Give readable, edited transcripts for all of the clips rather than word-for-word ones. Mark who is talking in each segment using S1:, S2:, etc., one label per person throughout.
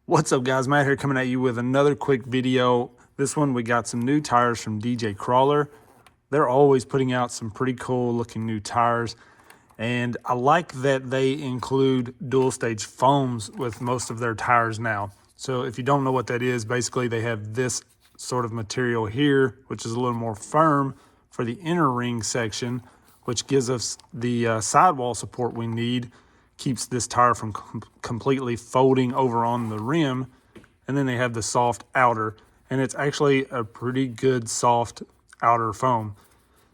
S1: What's up guys, Matt here coming at you with another quick video. This one we got some new tires from DJ Crawler. They're always putting out some pretty cool looking new tires, and I like that they include dual stage foams with most of their tires now. So if you don't know what that is, basically they have this sort of material here, which is a little more firm for the inner ring section, which gives us the sidewall support we need, keeps this tire from completely folding over on the rim. And then they have the soft outer, and it's actually a pretty good soft outer foam.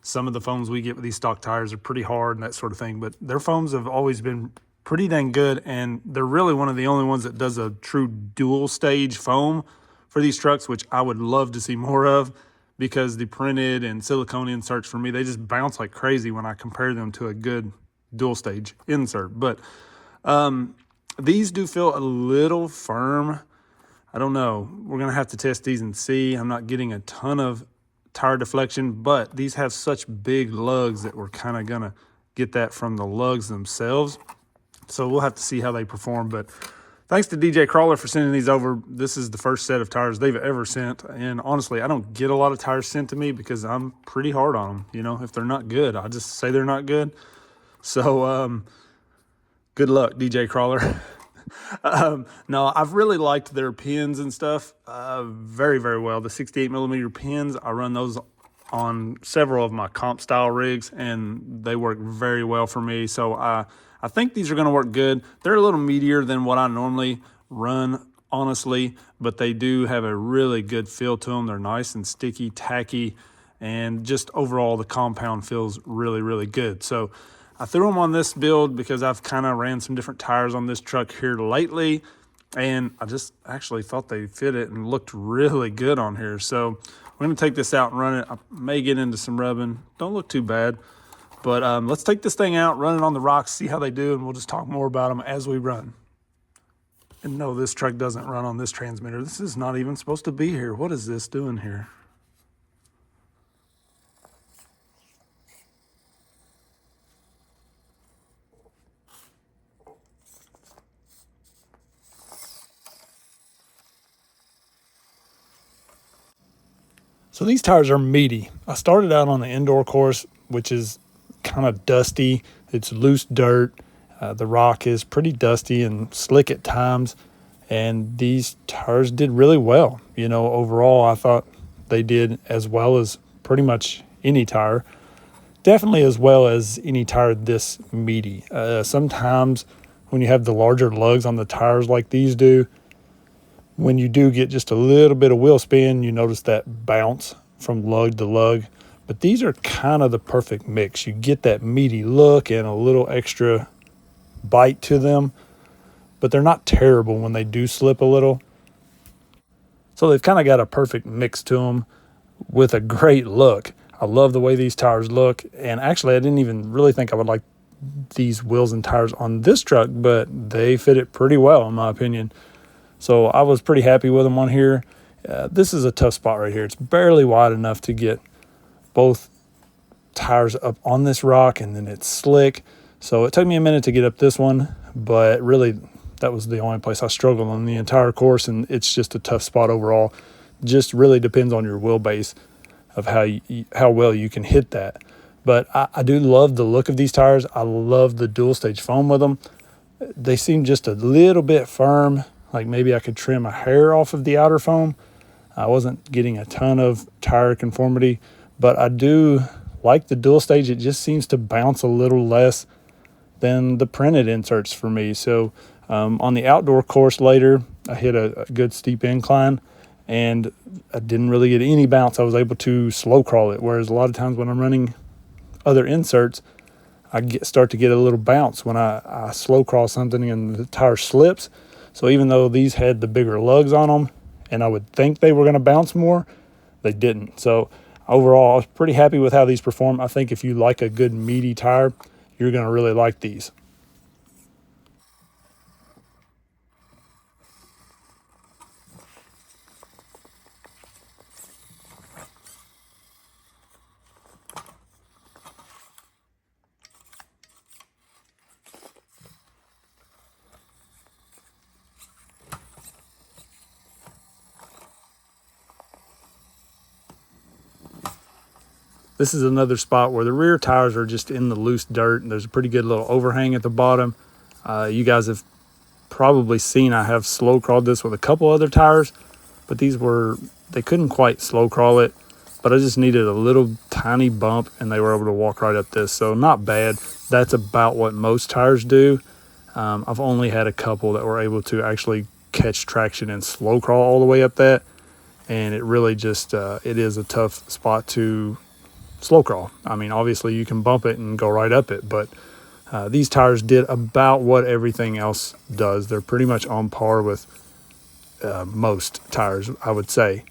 S1: Some of the foams we get with these stock tires are pretty hard and that sort of thing, but their foams have always been pretty dang good, and they're really one of the only ones that does a true dual stage foam for these trucks, which I would love to see more of, because the printed and silicone inserts for me, they just bounce like crazy when I compare them to a good dual stage insert. But these do feel a little firm. I don't know. We're going to have to test these and see. I'm not getting a ton of tire deflection, but these have such big lugs that we're kind of going to get that from the lugs themselves. So we'll have to see how they perform. But thanks to DJ Crawler for sending these over. This is the first set of tires they've ever sent. And honestly, I don't get a lot of tires sent to me because I'm pretty hard on them. You know, if they're not good, I just say they're not good. So good luck, DJ Crawler. No, I've really liked their pins and stuff very, very well. The 68 millimeter pins, I run those on several of my comp style rigs, and they work very well for me. So I think these are going to work good. They're a little meatier than what I normally run, honestly, but they do have a really good feel to them. They're nice and sticky, tacky, and just overall the compound feels really, really good. So I threw them on this build because I've kind of ran some different tires on this truck here lately, and I just actually thought they fit it and looked really good on here. So we're going to take this out and run it. I may get into some rubbing. Don't look too bad. But let's take this thing out, run it on the rocks, see how they do, and we'll just talk more about them as we run. And no, this truck doesn't run on this transmitter. This is not even supposed to be here. What is this doing here? So these tires are meaty. I started out on the indoor course, which is kind of dusty. It's loose dirt. The rock is pretty dusty and slick at times. And these tires did really well. You know, overall, I thought they did as well as pretty much any tire. Definitely as well as any tire this meaty. Sometimes when you have the larger lugs on the tires like these do, when you do get just a little bit of wheel spin, you notice that bounce from lug to lug. But these are kind of the perfect mix. You get that meaty look and a little extra bite to them, but they're not terrible when they do slip a little. So they've kind of got a perfect mix to them with a great look. I love the way these tires look, and actually I didn't even really think I would like these wheels and tires on this truck, but they fit it pretty well in my opinion. So I was pretty happy with them on here. This is a tough spot right here. It's barely wide enough to get both tires up on this rock, and then it's slick. So it took me a minute to get up this one, but really that was the only place I struggled on the entire course, and it's just a tough spot overall. Just really depends on your wheelbase of how well you can hit that. But I do love the look of these tires. I love the dual stage foam with them. They seem just a little bit firm. Like maybe I could trim a hair off of the outer foam. I wasn't getting a ton of tire conformity, but I do like the dual stage. It just seems to bounce a little less than the printed inserts for me. So on the outdoor course later, I hit a good steep incline, and I didn't really get any bounce. I was able to slow crawl it, whereas a lot of times when I'm running other inserts, I start to get a little bounce when I slow crawl something and the tire slips. So even though these had the bigger lugs on them, and I would think they were going to bounce more, they didn't. So overall, I was pretty happy with how these perform. I think if you like a good meaty tire, you're going to really like these. This is another spot where the rear tires are just in the loose dirt, and there's a pretty good little overhang at the bottom. You guys have probably seen I have slow crawled this with a couple other tires, but they couldn't quite slow crawl it, but I just needed a little tiny bump and they were able to walk right up this. So not bad. That's about what most tires do. I've only had a couple that were able to actually catch traction and slow crawl all the way up that, and it really just it is a tough spot to slow crawl. I mean, obviously you can bump it and go right up it, but these tires did about what everything else does. They're pretty much on par with most tires, I would say.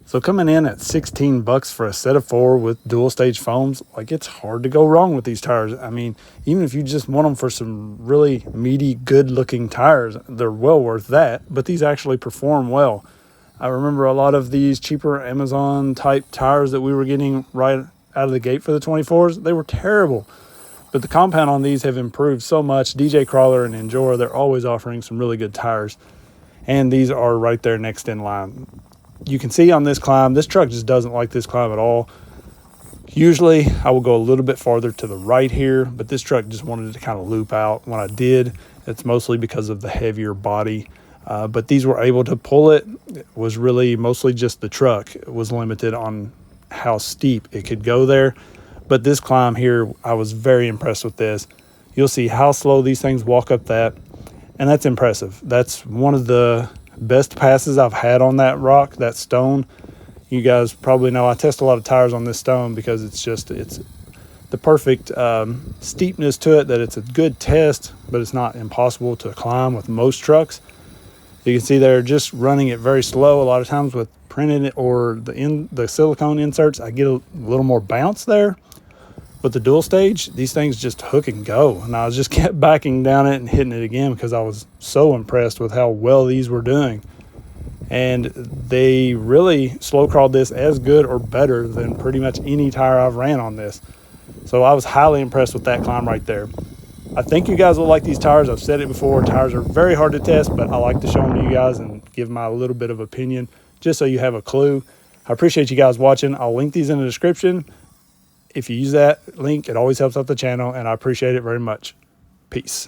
S1: So coming in at 16 bucks for a set of 4 with dual stage foams, like, it's hard to go wrong with these tires. I mean, even if you just want them for some really meaty, good looking tires, they're well worth that, but these actually perform well. I remember a lot of these cheaper Amazon type tires that we were getting right out of the gate for the 24s, they were terrible. But the compound on these have improved so much. DJ Crawler and Injora, they're always offering some really good tires. And these are right there next in line. You can see on this climb, this truck just doesn't like this climb at all. Usually I will go a little bit farther to the right here, but this truck just wanted to kind of loop out. When I did, it's mostly because of the heavier body. But these were able to pull it. It was really mostly just the truck. It was limited on how steep it could go there. But this climb here, I was very impressed with this. You'll see how slow these things walk up that, and that's impressive. That's one of the best passes I've had on that rock, that stone. You guys probably know I test a lot of tires on this stone because it's the perfect steepness to it, that it's a good test, but it's not impossible to climb with most trucks. You can see they're just running it very slow. A lot of times with printed or the silicone inserts, I get a little more bounce there. With the dual stage, these things just hook and go. And I was just kept backing down it and hitting it again because I was so impressed with how well these were doing. And they really slow crawled this as good or better than pretty much any tire I've ran on this. So I was highly impressed with that climb right there. I think you guys will like these tires. I've said it before, tires are very hard to test, but I like to show them to you guys and give my little bit of opinion just so you have a clue. I appreciate you guys watching. I'll link these in the description. If you use that link, it always helps out the channel, and I appreciate it very much. Peace.